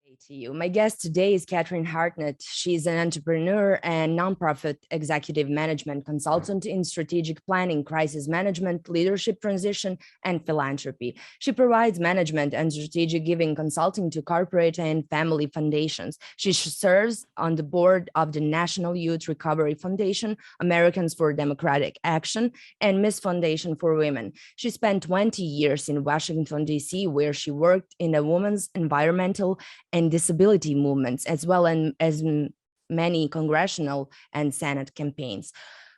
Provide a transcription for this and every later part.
To you. My guest today is Catherine Hartnett. She's an entrepreneur and nonprofit executive management consultant in strategic planning, crisis management, leadership transition, and philanthropy. She provides management and strategic giving consulting to corporate and family foundations. She serves on the board of the National Youth Recovery Foundation, Americans for Democratic Action, and Miss Foundation for Women. She spent 20 years in Washington, D.C., where she worked in the women's environmental and disability movements, as well as many congressional and Senate campaigns.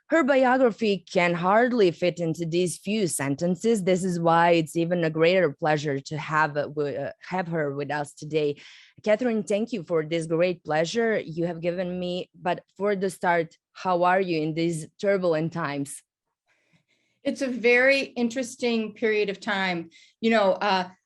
Her biography can hardly fit into these few sentences. This is why it's even a greater pleasure to have her with us today. Catherine, thank you for this great pleasure you have given me. But for the start, how are you in these turbulent times? It's a very interesting period of time.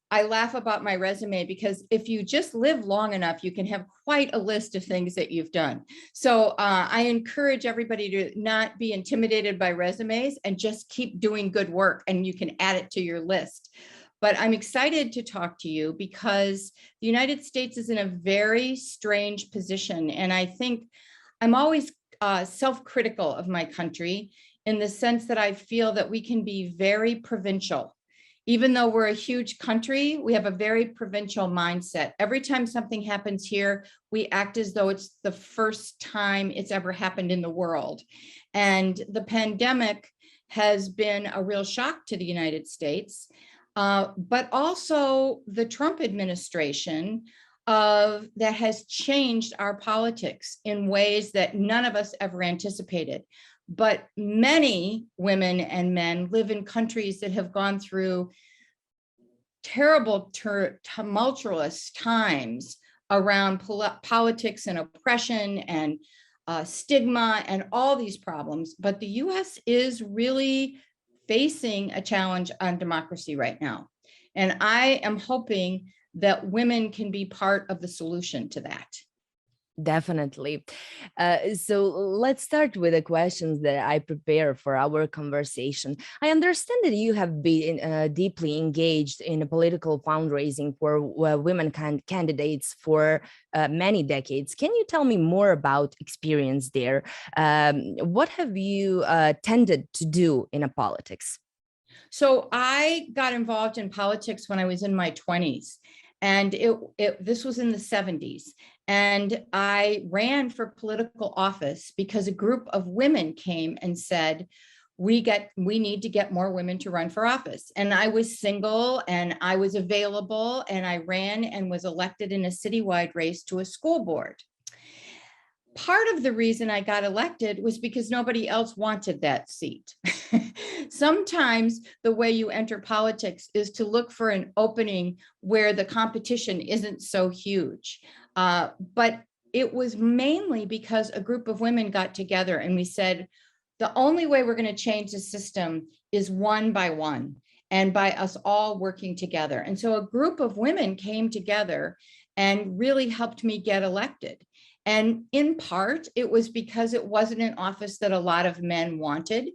I laugh about my resume because if you just live long enough, you can have quite a list of things that you've done. So I encourage everybody to not be intimidated by resumes and just keep doing good work, and you can add it to your list. But I'm excited to talk to you because the United States is in a very strange position. And I think I'm always self-critical of my country in the sense that I feel that we can be very provincial. Even though we're a huge country, we have a very provincial mindset. Every time something happens here, we act as though it's the first time it's ever happened in the world. And the pandemic has been a real shock to the United States, but also the Trump administration that has changed our politics in ways that none of us ever anticipated. But many women and men live in countries that have gone through terrible, tumultuous times around politics and oppression and stigma and all these problems. But the US is really facing a challenge on democracy right now. And I am hoping that women can be part of the solution to that. Definitely. So let's start with the questions that I prepare for our conversation. I understand that you have been deeply engaged in political fundraising for women candidates for many decades. Can you tell me more about experience there? What have you tended to do in politics? So I got involved in politics when I was in my 20s. And this was in the 70s. And I ran for political office because a group of women came and said, we need to get more women to run for office. And I was single and I was available, and I ran and was elected in a citywide race to a school board. Part of the reason I got elected was because nobody else wanted that seat. Sometimes the way you enter politics is to look for an opening where the competition isn't so huge. But it was mainly because a group of women got together and we said, the only way we're going to change the system is one by one and by us all working together. And so a group of women came together and really helped me get elected. And in part, it was because it wasn't an office that a lot of men wanted,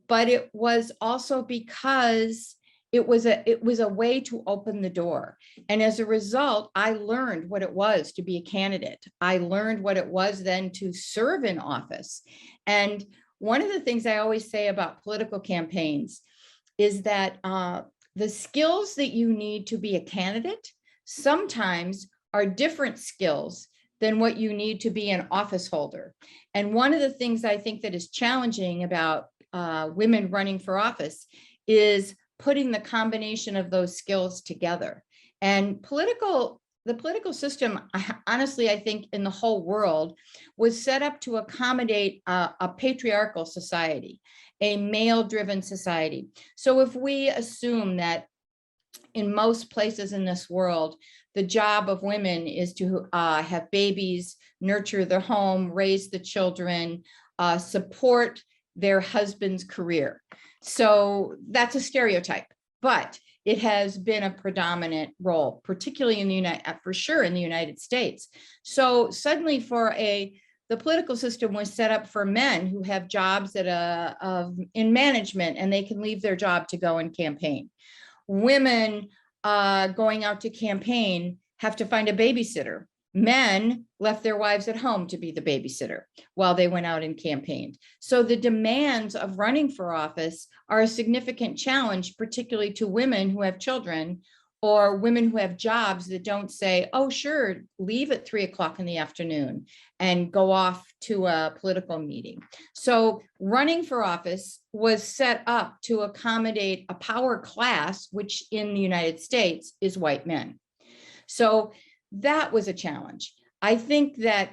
but it was also because it was a way to open the door. And as a result, I learned what it was to be a candidate. I learned what it was then to serve in office. And one of the things I always say about political campaigns is that the skills that you need to be a candidate sometimes are different skills than what you need to be an office holder. And one of the things I think that is challenging about women running for office is putting the combination of those skills together. And the political system, honestly, I think in the whole world was set up to accommodate a patriarchal society, a male-driven society. So if we assume that in most places in this world, the job of women is to have babies, nurture the home, raise the children, support their husband's career. So that's a stereotype, but it has been a predominant role, particularly in the United States. So suddenly the political system was set up for men who have jobs in management, and they can leave their job to go and campaign. Women going out to campaign have to find a babysitter. Men left their wives at home to be the babysitter while they went out and campaigned. So the demands of running for office are a significant challenge, particularly to women who have children or women who have jobs that don't say, oh, sure, leave at 3 o'clock in the afternoon and go off to a political meeting. So running for office was set up to accommodate a power class, which in the United States is white men. So that was a challenge. I think that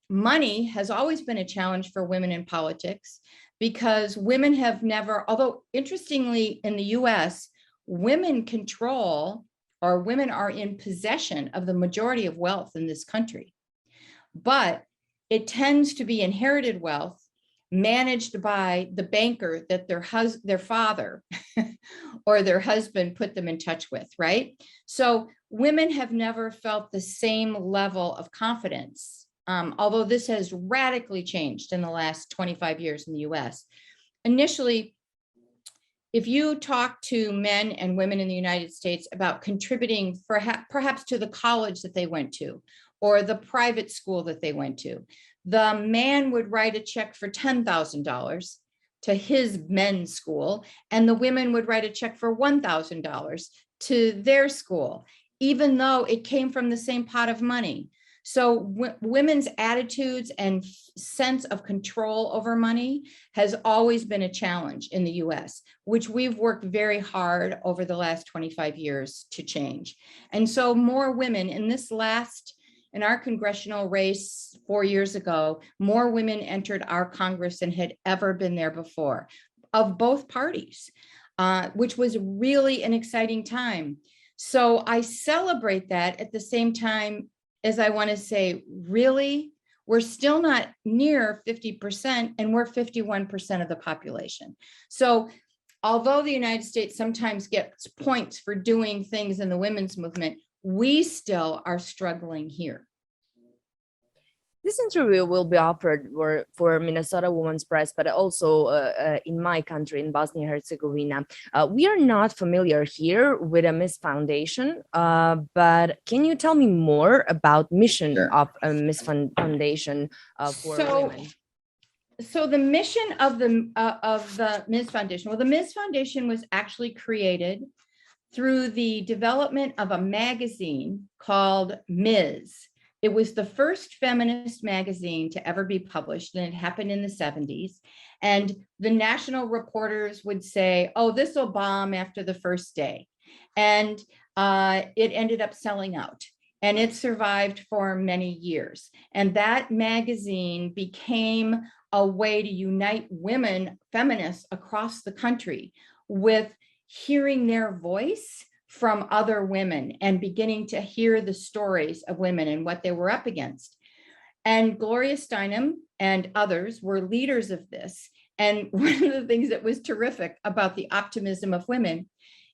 money has always been a challenge for women in politics because women have never, although interestingly in the US, women control or women are in possession of the majority of wealth in this country. But it tends to be inherited wealth managed by the banker that their father or their husband put them in touch with, right? So women have never felt the same level of confidence, although this has radically changed in the last 25 years in the US. Initially, if you talk to men and women in the United States about contributing perhaps to the college that they went to or the private school that they went to, the man would write a check for $10,000 to his men's school, and the women would write a check for $1,000 to their school, even though it came from the same pot of money. So women's attitudes and sense of control over money has always been a challenge in the US, which we've worked very hard over the last 25 years to change. And so more women in our congressional race 4 years ago, more women entered our Congress than had ever been there before, of both parties, which was really an exciting time. So I celebrate that at the same time as I want to say, really, we're still not near 50%, and we're 51% of the population. So although the United States sometimes gets points for doing things in the women's movement, we still are struggling here. This interview will be offered for Minnesota Women's Press, but also in my country, in Bosnia and Herzegovina. We are not familiar here with a Miss Foundation, but can you tell me more about mission of a Miss Foundation for women? So the mission of the Ms. Foundation, well, the Ms. Foundation was actually created through the development of a magazine called Ms. It was the first feminist magazine to ever be published, and it happened in the 70s. And the national reporters would say, oh, this will bomb after the first day. And it ended up selling out, and it survived for many years. And that magazine became a way to unite women, feminists across the country with hearing their voice from other women and beginning to hear the stories of women and what they were up against. And Gloria Steinem and others were leaders of this. And one of the things that was terrific about the optimism of women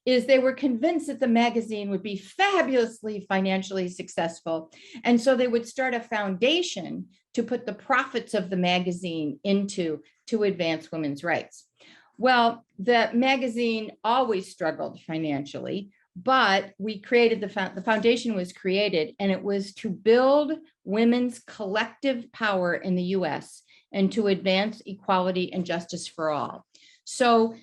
is they were convinced that the magazine would be fabulously financially successful. And so they would start a foundation to put the profits of the magazine to advance women's rights. Well, the magazine always struggled financially, but we created the foundation was created, and it was to build women's collective power in the US and to advance equality and justice for all. So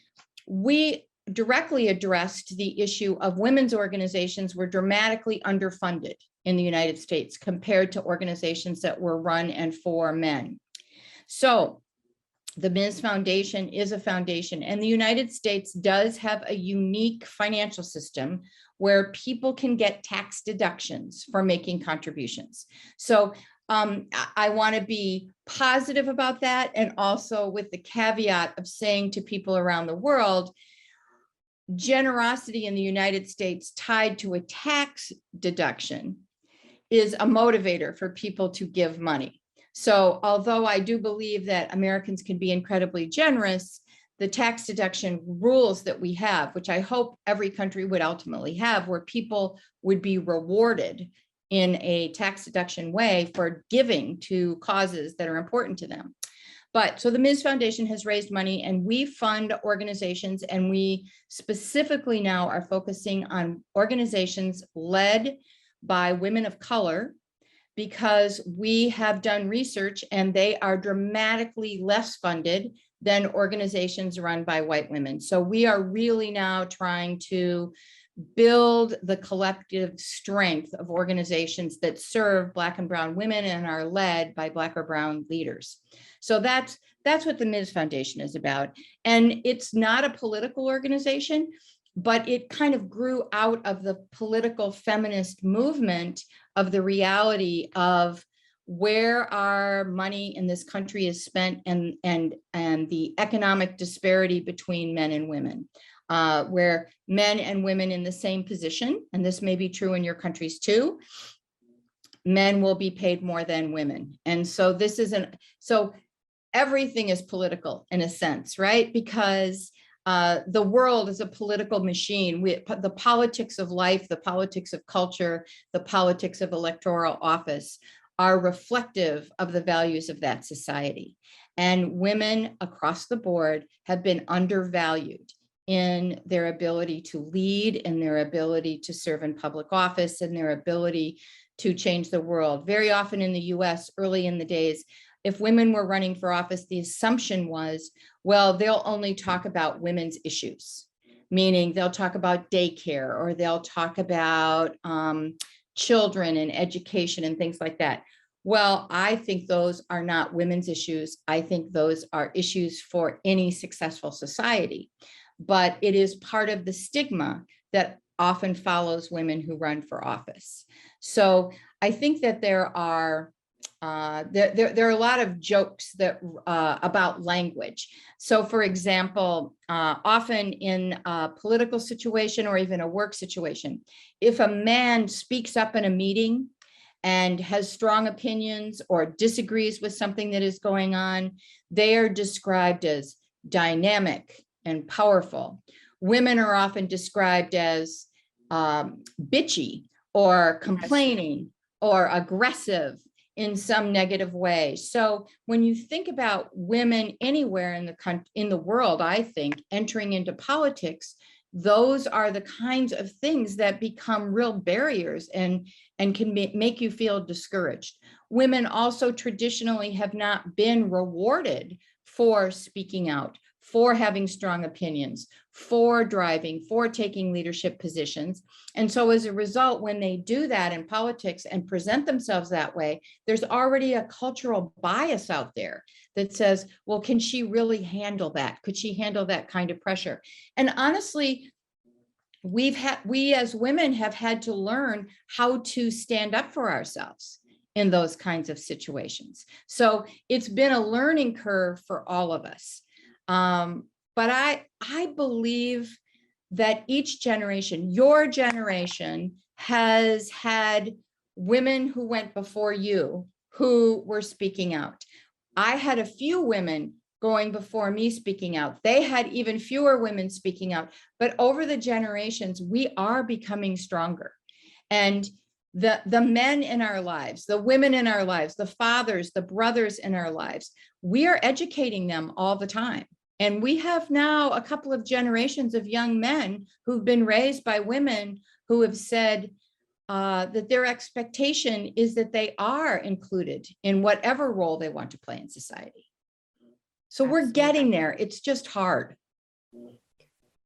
we directly addressed the issue of women's organizations were dramatically underfunded in the United States compared to organizations that were run and for men. So the Ms. Foundation is a foundation, and the United States does have a unique financial system where people can get tax deductions for making contributions. So I want to be positive about that, and also with the caveat of saying to people around the world, generosity in the United States tied to a tax deduction is a motivator for people to give money. So although I do believe that Americans can be incredibly generous, the tax deduction rules that we have, which I hope every country would ultimately have, where people would be rewarded in a tax deduction way for giving to causes that are important to them. But so the Ms. Foundation has raised money, and we fund organizations, and we specifically now are focusing on organizations led by women of color, because we have done research and they are dramatically less funded than organizations run by white women. So we are really now trying to build the collective strength of organizations that serve Black and brown women and are led by Black or brown leaders. So that's what the Ms. Foundation is about. And it's not a political organization, but it kind of grew out of the political feminist movement of the reality of where our money in this country is spent, and the economic disparity between men and women. Where men and women in the same position, and this may be true in your countries too, men will be paid more than women. And so so everything is political in a sense, right? Because the world is a political machine. The politics of life, the politics of culture, the politics of electoral office are reflective of the values of that society. And women across the board have been undervalued in their ability to lead, in their ability to serve in public office, and their ability to change the world. Very often in the US, early in the days, if women were running for office, the assumption was, well, they'll only talk about women's issues, meaning they'll talk about daycare, or they'll talk about children and education and things like that. Well, I think those are not women's issues. I think those are issues for any successful society. But it is part of the stigma that often follows women who run for office. So I think that there are a lot of jokes that about language. So, for example, often in a political situation or even a work situation, if a man speaks up in a meeting and has strong opinions or disagrees with something that is going on, they are described as dynamic and powerful. Women are often described as bitchy or complaining or aggressive in some negative way. So when you think about women anywhere in the world, I think entering into politics, those are the kinds of things that become real barriers and can make you feel discouraged. Women also traditionally have not been rewarded for speaking out, for having strong opinions, for driving, for taking leadership positions. And so as a result, when they do that in politics and present themselves that way, there's already a cultural bias out there that says, well, can she really handle that? Could she handle that kind of pressure? And honestly, we as women have had to learn how to stand up for ourselves in those kinds of situations. So it's been a learning curve for all of us. But I believe that each generation, your generation, has had women who went before you who were speaking out. I had a few women going before me speaking out. They had even fewer women speaking out. But over the generations, we are becoming stronger. And the men in our lives, the women in our lives, the fathers, the brothers in our lives, we are educating them all the time. And we have now a couple of generations of young men who've been raised by women who have said that their expectation is that they are included in whatever role they want to play in society. So we're getting there. It's just hard.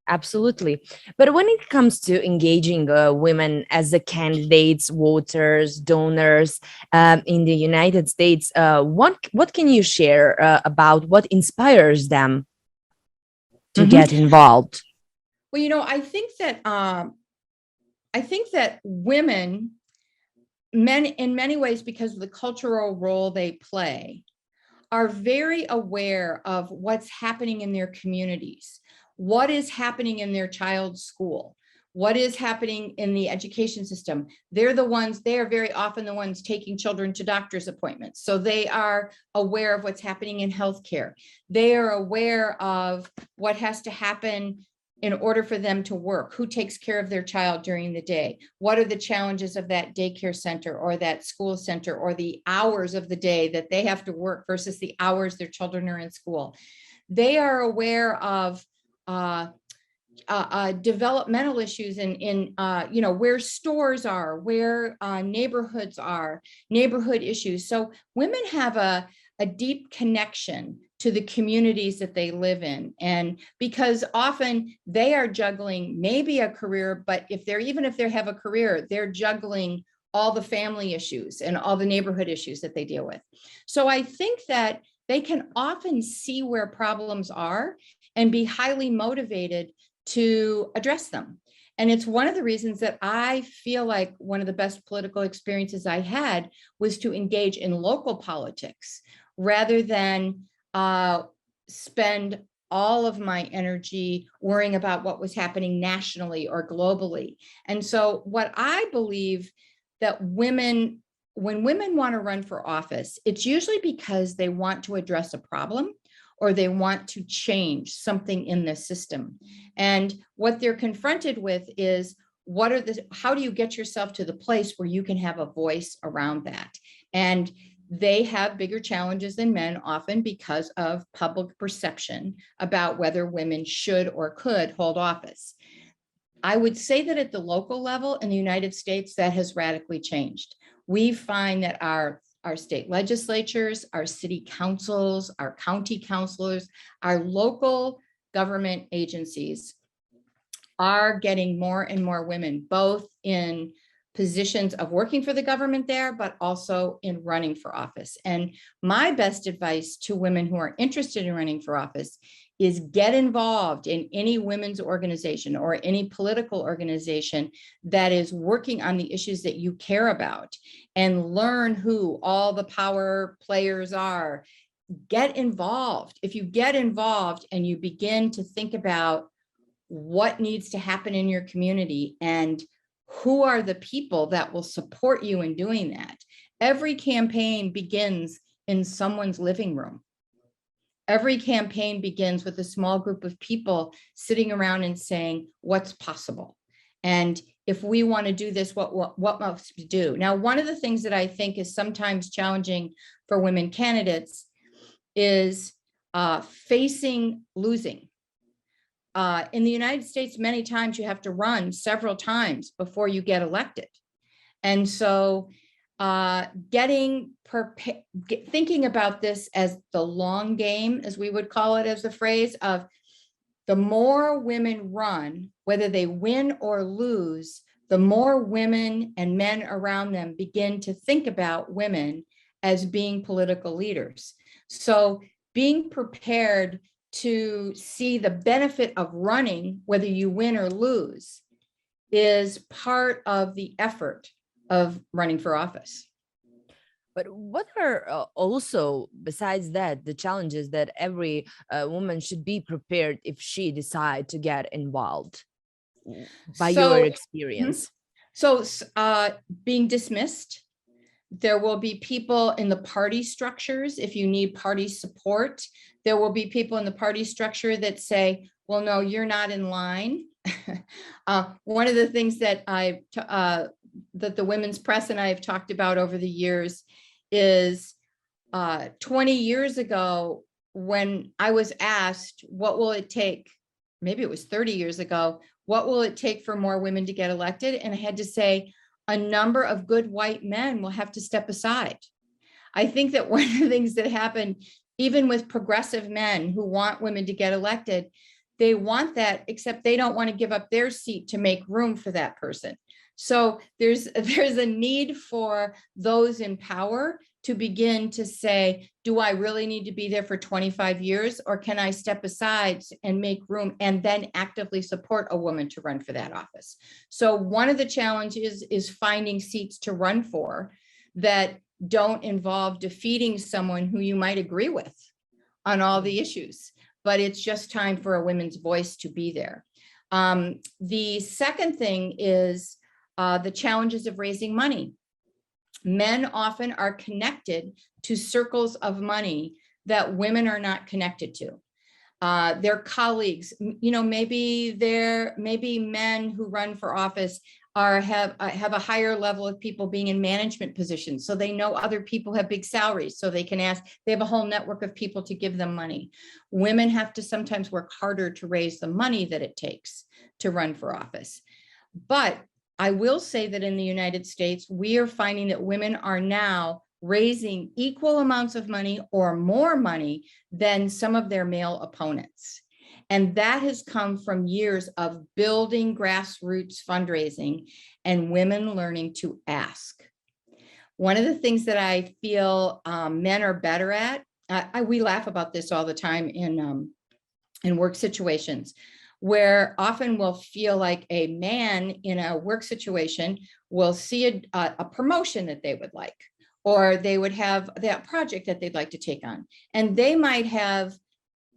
Absolutely. But when it comes to engaging women as the candidates, voters, donors in the United States, what can you share about what inspires them to get involved? Well, I think that women, men in many ways, because of the cultural role they play, are very aware of what's happening in their communities, what is happening in their child's school, what is happening in the education system. They are very often the ones taking children to doctor's appointments. So they are aware of what's happening in healthcare. They are aware of what has to happen in order for them to work, who takes care of their child during the day, what are the challenges of that daycare center or that school center, or the hours of the day that they have to work versus the hours their children are in school. They are aware of developmental issues in where stores are, where neighborhoods are, neighborhood issues. So women have a deep connection to the communities that they live in. And because often they are juggling maybe a career, but if they have a career, they're juggling all the family issues and all the neighborhood issues that they deal with. So I think that they can often see where problems are and be highly motivated to address them. And it's one of the reasons that I feel like one of the best political experiences I had was to engage in local politics rather than spend all of my energy worrying about what was happening nationally or globally. And so what I believe that when women want to run for office, it's usually because they want to address a problem or they want to change something in the system. And what they're confronted with is how do you get yourself to the place where you can have a voice around that? And they have bigger challenges than men often because of public perception about whether women should or could hold office. I would say that at the local level in the United States, that has radically changed. We find that our state legislatures, our city councils, our county councilors, our local government agencies are getting more and more women, both in positions of working for the government there, but also in running for office. And my best advice to women who are interested in running for office is get involved in any women's organization or any political organization that is working on the issues that you care about, and learn who all the power players are. Get involved. If you get involved and you begin to think about what needs to happen in your community and who are the people that will support you in doing that. Every campaign begins in someone's living room. Every campaign begins with a small group of people sitting around and saying, what's possible? And if we want to do this, what must we do? Now, one of the things that I think is sometimes challenging for women candidates is facing losing. In the United States, many times you have to run several times before you get elected. And so thinking about this as the long game, as we would call it, as a phrase of the more women run, whether they win or lose, the more women and men around them begin to think about women as being political leaders. So being prepared to see the benefit of running, whether you win or lose, is part of the effort of running for office. But what are also, besides that, the challenges that every woman should be prepared if she decide to get involved by your experience? So being dismissed. There will be people in the party structures. If you need party support, there will be people in the party structure that say, well, no, you're not in line. One of the things that that the women's press and I have talked about over the years is 20 years ago, when I was asked, what will it take? Maybe it was 30 years ago. What will it take for more women to get elected? And I had to say, a number of good white men will have to step aside. I think that one of the things that happen, even with progressive men who want women to get elected, they want that, except they don't want to give up their seat to make room for that person. So there's a need for those in power to begin to say, do I really need to be there for 25 years, or can I step aside and make room and then actively support a woman to run for that office? So one of the challenges is finding seats to run for that don't involve defeating someone who you might agree with on all the issues, but it's just time for a women's voice to be there. The second thing is the challenges of raising money. Men often are connected to circles of money that women are not connected to. Their colleagues, maybe men who run for office have a higher level of people being in management positions. So they know other people have big salaries, so they can ask, they have a whole network of people to give them money. Women have to sometimes work harder to raise the money that it takes to run for office. But I will say that in the United States, we are finding that women are now raising equal amounts of money or more money than some of their male opponents. And that has come from years of building grassroots fundraising and women learning to ask. One of the things that I feel men are better at, we laugh about this all the time in work situations, where often we'll feel like a man in a work situation will see a promotion that they would like, or they would have that project that they'd like to take on. And they might have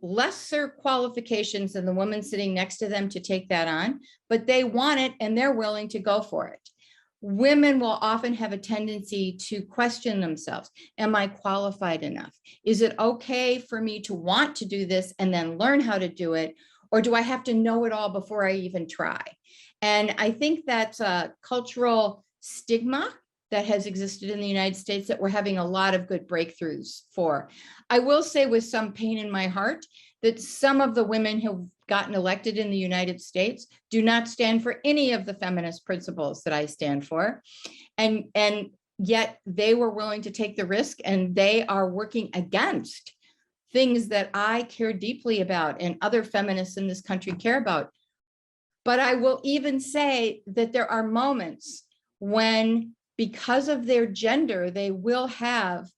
lesser qualifications than the woman sitting next to them to take that on, but they want it and they're willing to go for it. Women will often have a tendency to question themselves. Am I qualified enough? Is it okay for me to want to do this and then learn how to do it? Or do I have to know it all before I even try? And I think that's a cultural stigma that has existed in the United States that we're having a lot of good breakthroughs for. I will say with some pain in my heart that some of the women who've gotten elected in the United States do not stand for any of the feminist principles that I stand for. And yet they were willing to take the risk, and they are working against things that I care deeply about and other feminists in this country care about. But I will even say that there are moments when, because of their gender, they will have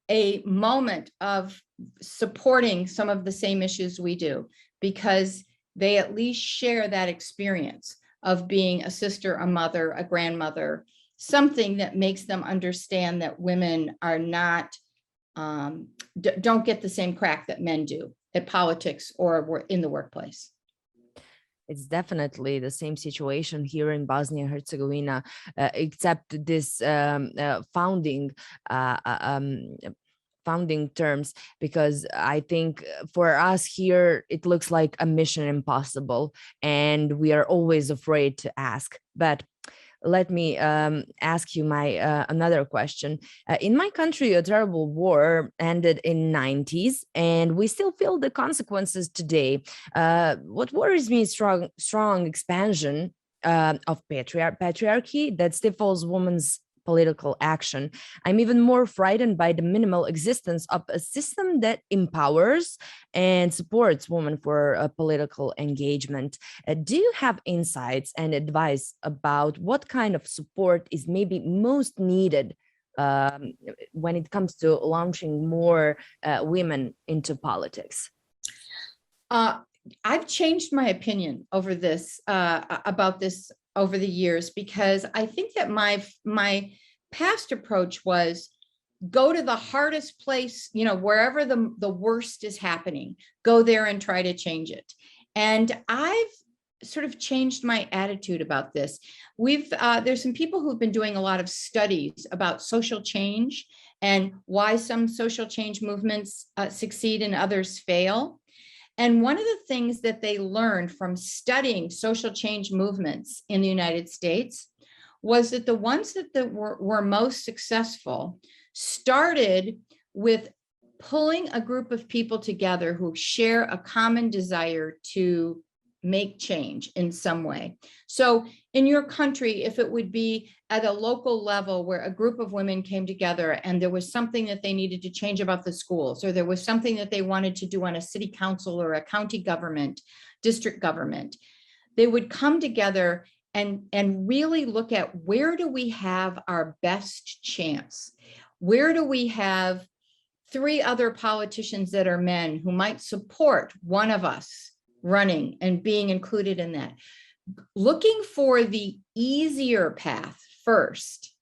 a moment of supporting some of the same issues we do, because they at least share that experience of being a sister, a mother, a grandmother, something that makes them understand that women are not, don't get the same crack that men do at politics or in the workplace. It's definitely the same situation here in Bosnia and Herzegovina, except this founding terms, because I think for us here, it looks like a mission impossible, and we are always afraid to ask. But let me ask you my another question. In my country, a terrible war ended in 90s, and we still feel the consequences today. What worries me is strong expansion of patriarchy that stifles women's political action. I'm even more frightened by the minimal existence of a system that empowers and supports women for political engagement. Do you have insights and advice about what kind of support is maybe most needed when it comes to launching more women into politics? I've changed my opinion over this about this over the years, because I think that my past approach was go to the hardest place, wherever the worst is happening, go there and try to change it. And I've sort of changed my attitude about this. There's some people who've been doing a lot of studies about social change and why some social change movements succeed and others fail. And one of the things that they learned from studying social change movements in the United States was that the ones that were most successful started with pulling a group of people together who share a common desire to make change in some way. So in your country, if it would be at a local level where a group of women came together and there was something that they needed to change about the schools, or there was something that they wanted to do on a city council or a county government, district government, they would come together and really look at, where do we have our best chance? Where do we have 3 other politicians that are men who might support one of us running and being included in that? Looking for the easier path first,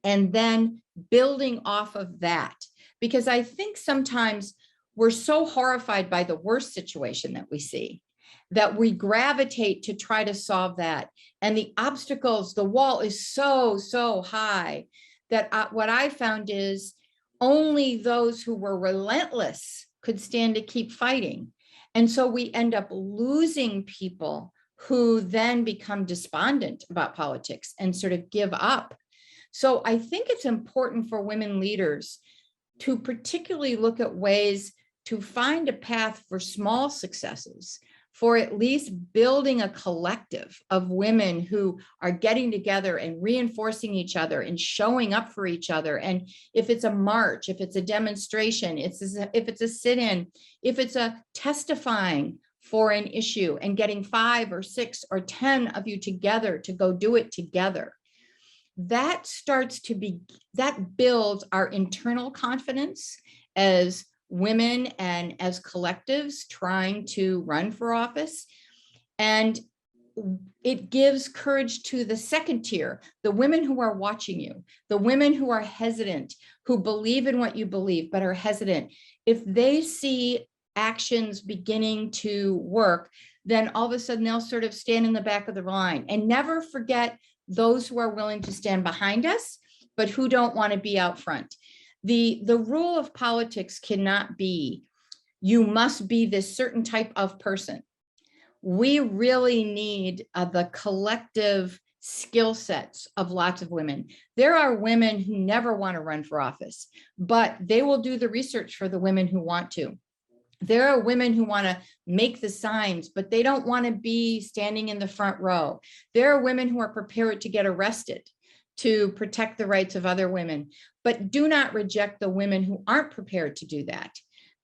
and then building off of that. Because I think sometimes we're so horrified by the worst situation that we see that we gravitate to try to solve that. And the obstacles, the wall is so high that what I found is only those who were relentless could stand to keep fighting. And so we end up losing people who then become despondent about politics and sort of give up. So I think it's important for women leaders to particularly look at ways to find a path for small successes, for at least building a collective of women who are getting together and reinforcing each other and showing up for each other. And if it's a march, if it's a demonstration, if it's a sit-in, if it's a testifying for an issue and getting 5 or 6 or 10 of you together to go do it together, that builds our internal confidence as women and as collectives trying to run for office. And it gives courage to the second tier, the women who are watching you, the women who are hesitant, who believe in what you believe, but are hesitant. If they see actions beginning to work, then all of a sudden they'll sort of stand in the back of the line. And never forget those who are willing to stand behind us, but who don't want to be out front. The rule of politics cannot be, you must be this certain type of person. We really need the collective skill sets of lots of women. There are women who never want to run for office, but they will do the research for the women who want to. There are women who want to make the signs, but they don't want to be standing in the front row. There are women who are prepared to get arrested to protect the rights of other women, but do not reject the women who aren't prepared to do that,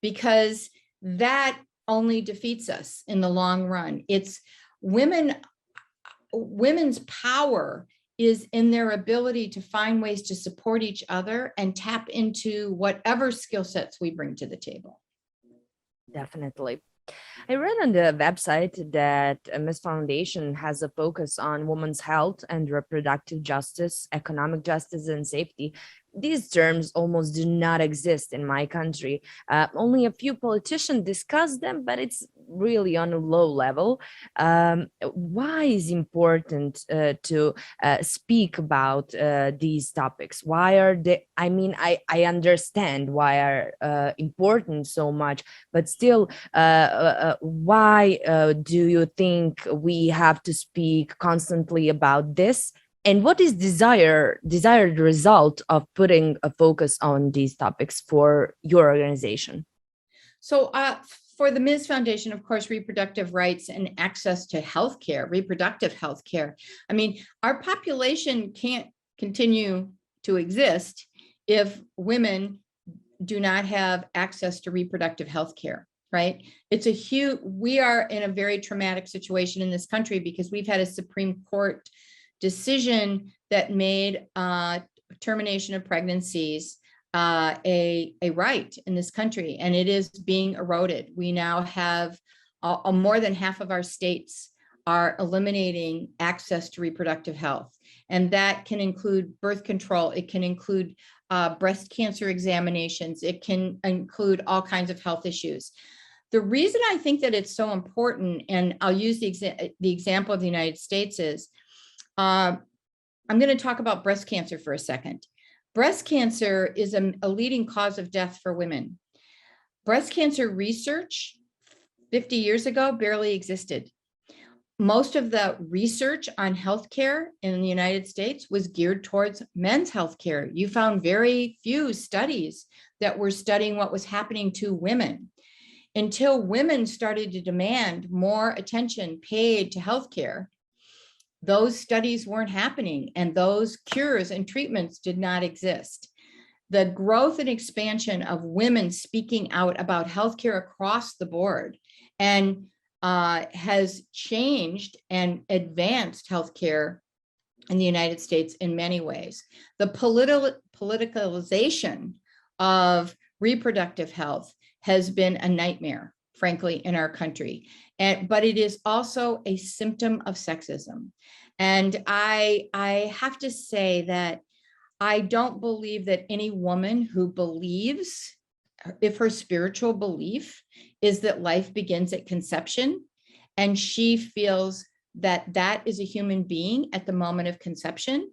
because that only defeats us in the long run. It's women's power is in their ability to find ways to support each other and tap into whatever skill sets we bring to the table. Definitely. I read on the website that Miss Foundation has a focus on women's health and reproductive justice, economic justice, and safety. These terms almost do not exist in my country. Only a few politicians discuss them, but it's really on a low level. Why is important to speak about these topics? Why are they? I mean, I understand why are important so much, but still, why do you think we have to speak constantly about this? And what is desired result of putting a focus on these topics for your organization? So for the Ms. Foundation, of course, reproductive rights and access to healthcare, reproductive healthcare. I mean, our population can't continue to exist if women do not have access to reproductive healthcare, right? We are in a very traumatic situation in this country because we've had a Supreme Court decision that made termination of pregnancies a right in this country, and it is being eroded. We now have more than half of our states are eliminating access to reproductive health, and that can include birth control. It can include breast cancer examinations. It can include all kinds of health issues. The reason I think that it's so important, and I'll use the example of the United States, is I'm going to talk about breast cancer for a second. Breast cancer is a leading cause of death for women. Breast cancer research 50 years ago barely existed. Most of the research on healthcare in the United States was geared towards men's healthcare. You found very few studies that were studying what was happening to women. Until women started to demand more attention paid to healthcare, those studies weren't happening, and those cures and treatments did not exist. The growth and expansion of women speaking out about healthcare across the board and has changed and advanced healthcare in the United States in many ways. The politicalization of reproductive health has been a nightmare, frankly, in our country. But it is also a symptom of sexism. And I have to say that I don't believe that any woman who believes, if her spiritual belief is that life begins at conception, and she feels that that is a human being at the moment of conception,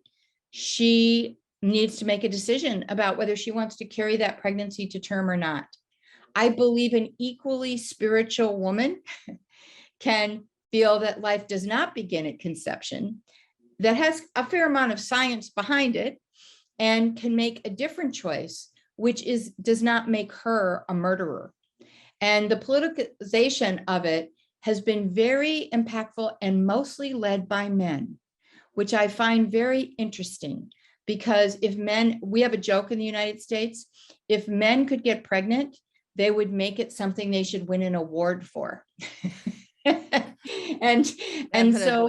she needs to make a decision about whether she wants to carry that pregnancy to term or not. I believe an equally spiritual woman can feel that life does not begin at conception, that has a fair amount of science behind it and can make a different choice, which does not make her a murderer. And the politicization of it has been very impactful and mostly led by men, which I find very interesting, because we have a joke in the United States, if men could get pregnant, they would make it something they should win an award for. and so,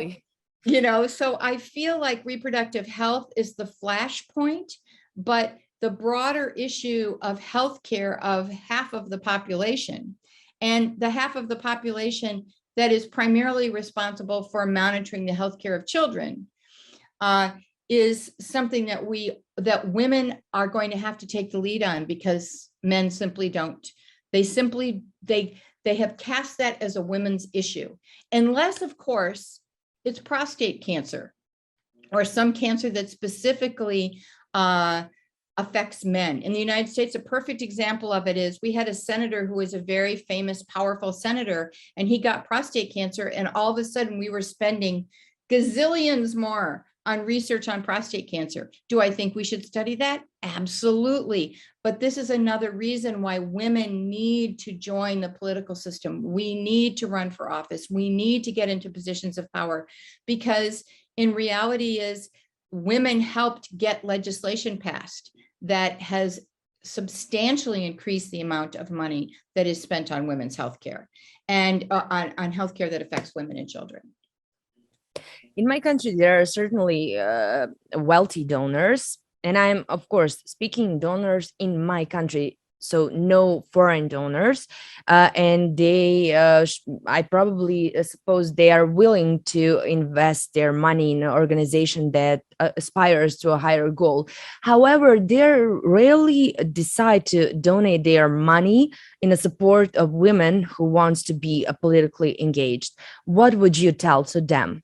so I feel like reproductive health is the flashpoint, but the broader issue of healthcare of half of the population, and the half of the population that is primarily responsible for monitoring the healthcare of children, is something that women are going to have to take the lead on, because men simply don't. They have cast that as a women's issue, unless, of course, it's prostate cancer or some cancer that specifically affects men. In the United States, a perfect example of it is we had a senator who was a very famous, powerful senator, and he got prostate cancer, and all of a sudden we were spending gazillions more on research on prostate cancer. Do I think we should study that? Absolutely. But this is another reason why women need to join the political system. We need to run for office. We need to get into positions of power, because in reality is women helped get legislation passed that has substantially increased the amount of money that is spent on women's healthcare and on healthcare that affects women and children. In my country, there are certainly wealthy donors, and I'm, of course, speaking donors in my country, so no foreign donors, and I probably suppose they are willing to invest their money in an organization that aspires to a higher goal. However, they rarely decide to donate their money in a support of women who wants to be politically engaged. What would you tell to them?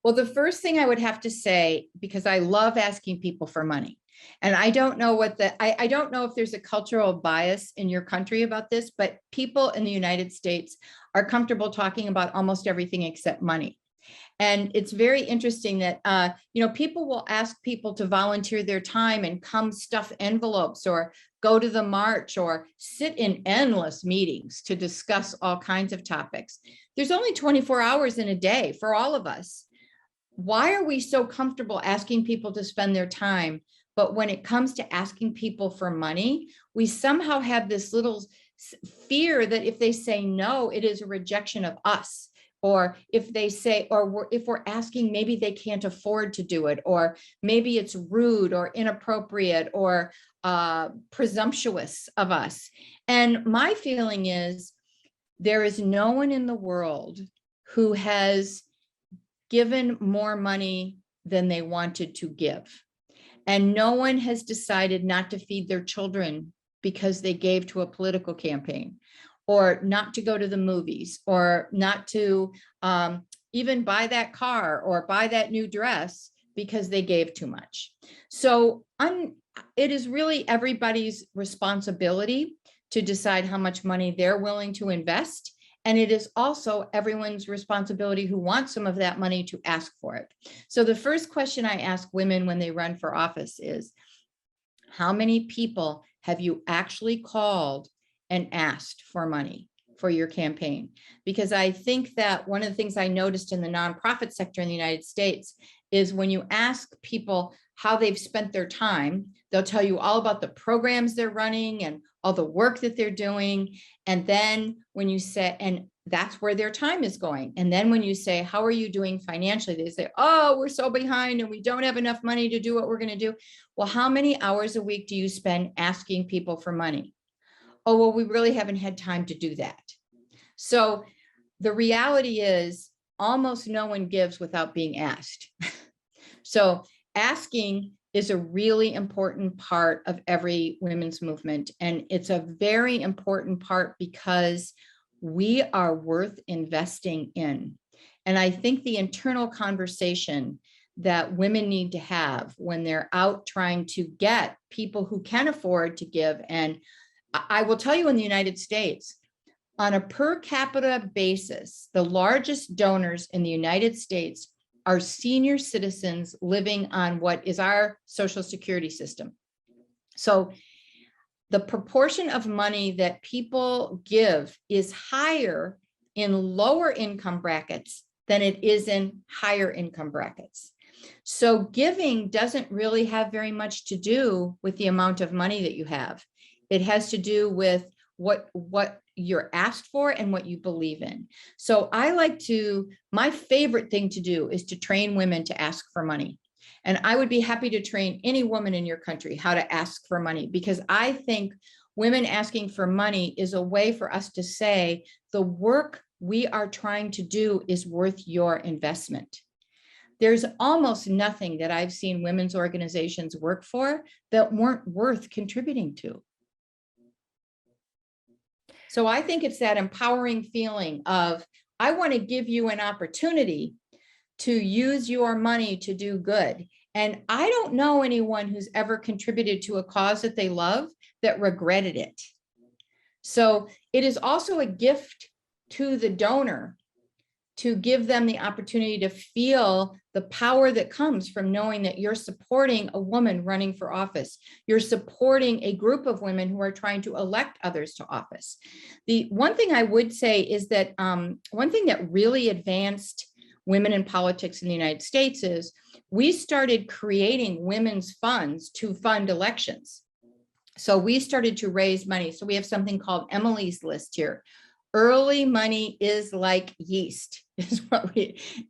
Well, the first thing I would have to say, because I love asking people for money, and I don't know I don't know if there's a cultural bias in your country about this, but people in the United States are comfortable talking about almost everything except money. And it's very interesting that, people will ask people to volunteer their time and come stuff envelopes or go to the march or sit in endless meetings to discuss all kinds of topics. There's only 24 hours in a day for all of us. Why are we so comfortable asking people to spend their time? But when it comes to asking people for money, we somehow have this little fear that if they say no, it is a rejection of us. Or if they say, if we're asking, maybe they can't afford to do it, or maybe it's rude or inappropriate or presumptuous of us. And my feeling is there is no one in the world who has given more money than they wanted to give. And no one has decided not to feed their children because they gave to a political campaign, or not to go to the movies, or not to even buy that car or buy that new dress because they gave too much. So it is really everybody's responsibility to decide how much money they're willing to invest. And it is also everyone's responsibility who wants some of that money to ask for it. So the first question I ask women when they run for office is, how many people have you actually called and asked for money for your campaign? Because I think that one of the things I noticed in the nonprofit sector in the United States is when you ask people how they've spent their time, they'll tell you all about the programs they're running and all the work that they're doing. And then when you say, and that's where their time is going. And then when you say, how are you doing financially? They say, oh, we're so behind and we don't have enough money to do what we're going to do. Well, how many hours a week do you spend asking people for money? Oh, well, we really haven't had time to do that. So the reality is almost no one gives without being asked. So asking is a really important part of every women's movement. And it's a very important part because we are worth investing in. And I think the internal conversation that women need to have when they're out trying to get people who can afford to give. And I will tell you, in the United States, On a per capita basis, the largest donors in the United States are senior citizens living on what is our Social Security system. So the proportion of money that people give is higher in lower income brackets than it is in higher income brackets. So giving doesn't really have very much to do with the amount of money that you have. It has to do with what you're asked for and what you believe in. So my favorite thing to do is to train women to ask for money. And I would be happy to train any woman in your country how to ask for money, because I think women asking for money is a way for us to say the work we are trying to do is worth your investment. There's almost nothing that I've seen women's organizations work for that weren't worth contributing to. So I think it's that empowering feeling of, I want to give you an opportunity to use your money to do good. And I don't know anyone who's ever contributed to a cause that they love that regretted it. So it is also a gift to the donor to give them the opportunity to feel the power that comes from knowing that you're supporting a woman running for office. You're supporting a group of women who are trying to elect others to office. The one thing I would say is that one thing that really advanced women in politics in the United States is we started creating women's funds to fund elections. So we started to raise money. So we have something called Emily's List here. Early money is like yeast, is what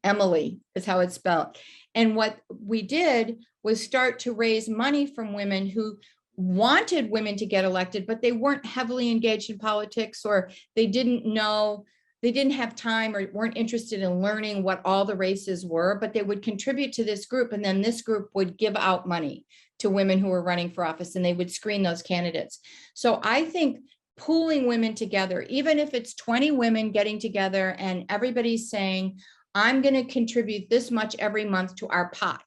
Emily is how it's spelled. And what we did was start to raise money from women who wanted women to get elected, but they weren't heavily engaged in politics, or they didn't know, they didn't have time or weren't interested in learning what all the races were, but they would contribute to this group. And then this group would give out money to women who were running for office, and they would screen those candidates. So I think pooling women together, even if it's 20 women getting together and everybody's saying, I'm going to contribute this much every month to our pot.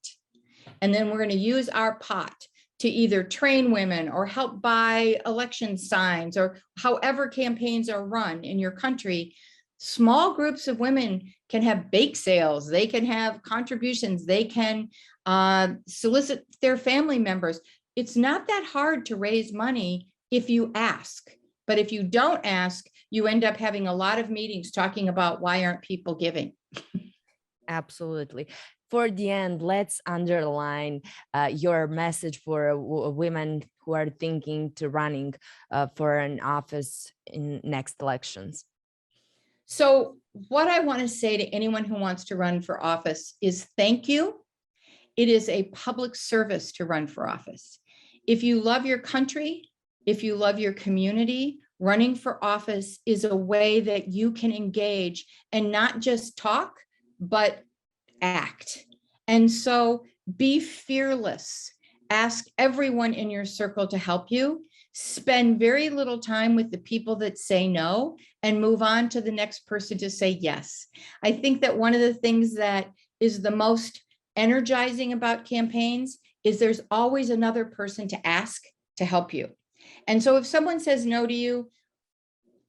And then we're going to use our pot to either train women or help buy election signs, or however campaigns are run in your country. Small groups of women can have bake sales, they can have contributions, they can solicit their family members. It's not that hard to raise money if you ask. But if you don't ask, you end up having a lot of meetings talking about why aren't people giving. Absolutely. For the end, let's underline your message for women who are thinking to running for an office in next elections. So what I want to say to anyone who wants to run for office is thank you. It is a public service to run for office. If you love your country, if you love your community, running for office is a way that you can engage and not just talk, but act. And so be fearless. Ask everyone in your circle to help you. Spend very little time with the people that say no and move on to the next person to say yes. I think that one of the things that is the most energizing about campaigns is there's always another person to ask to help you. And so if someone says no to you,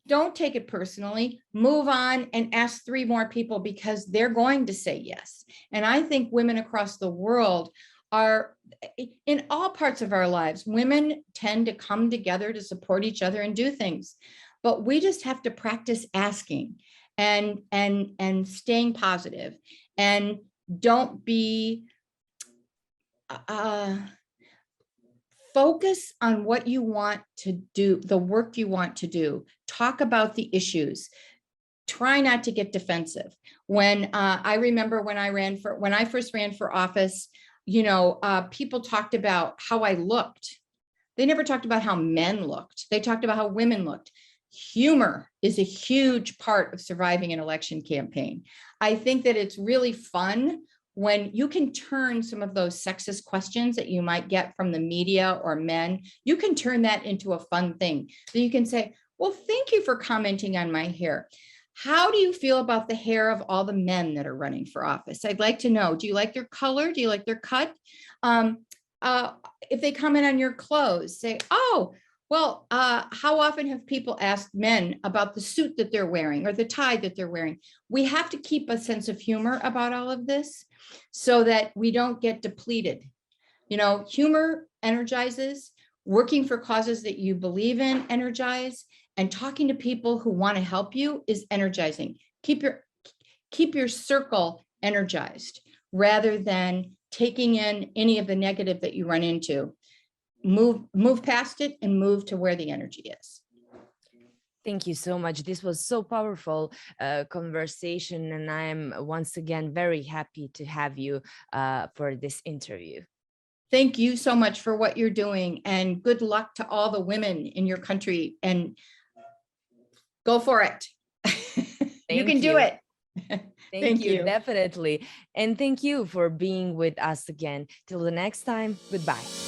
don't take it personally, move on and ask 3 more people, because they're going to say yes. And I think women across the world are, in all parts of our lives, women tend to come together to support each other and do things. But we just have to practice asking and staying positive, and don't be focus on what you want to do, the work you want to do. Talk about the issues. Try not to get defensive. When I remember when I first ran for office, people talked about how I looked. They never talked about how men looked. They talked about how women looked. Humor is a huge part of surviving an election campaign. I think that it's really fun when you can turn some of those sexist questions that you might get from the media or men, you can turn that into a fun thing. So you can say, well, thank you for commenting on my hair. How do you feel about the hair of all the men that are running for office? I'd like to know, do you like their color? Do you like their cut? If they comment on your clothes, say, oh, Well, how often have people asked men about the suit that they're wearing or the tie that they're wearing? We have to keep a sense of humor about all of this so that we don't get depleted. You know, humor energizes, working for causes that you believe in energize, and talking to people who want to help you is energizing. Keep your circle energized rather than taking in any of the negative that you run into. Move past it and move to where the energy is. Thank you so much. This was so powerful conversation, and I am once again very happy to have you for this interview. Thank you so much for what you're doing, and good luck to all the women in your country, and go for it. You can do it. Thank you, definitely. And thank you for being with us again. Till the next time, goodbye.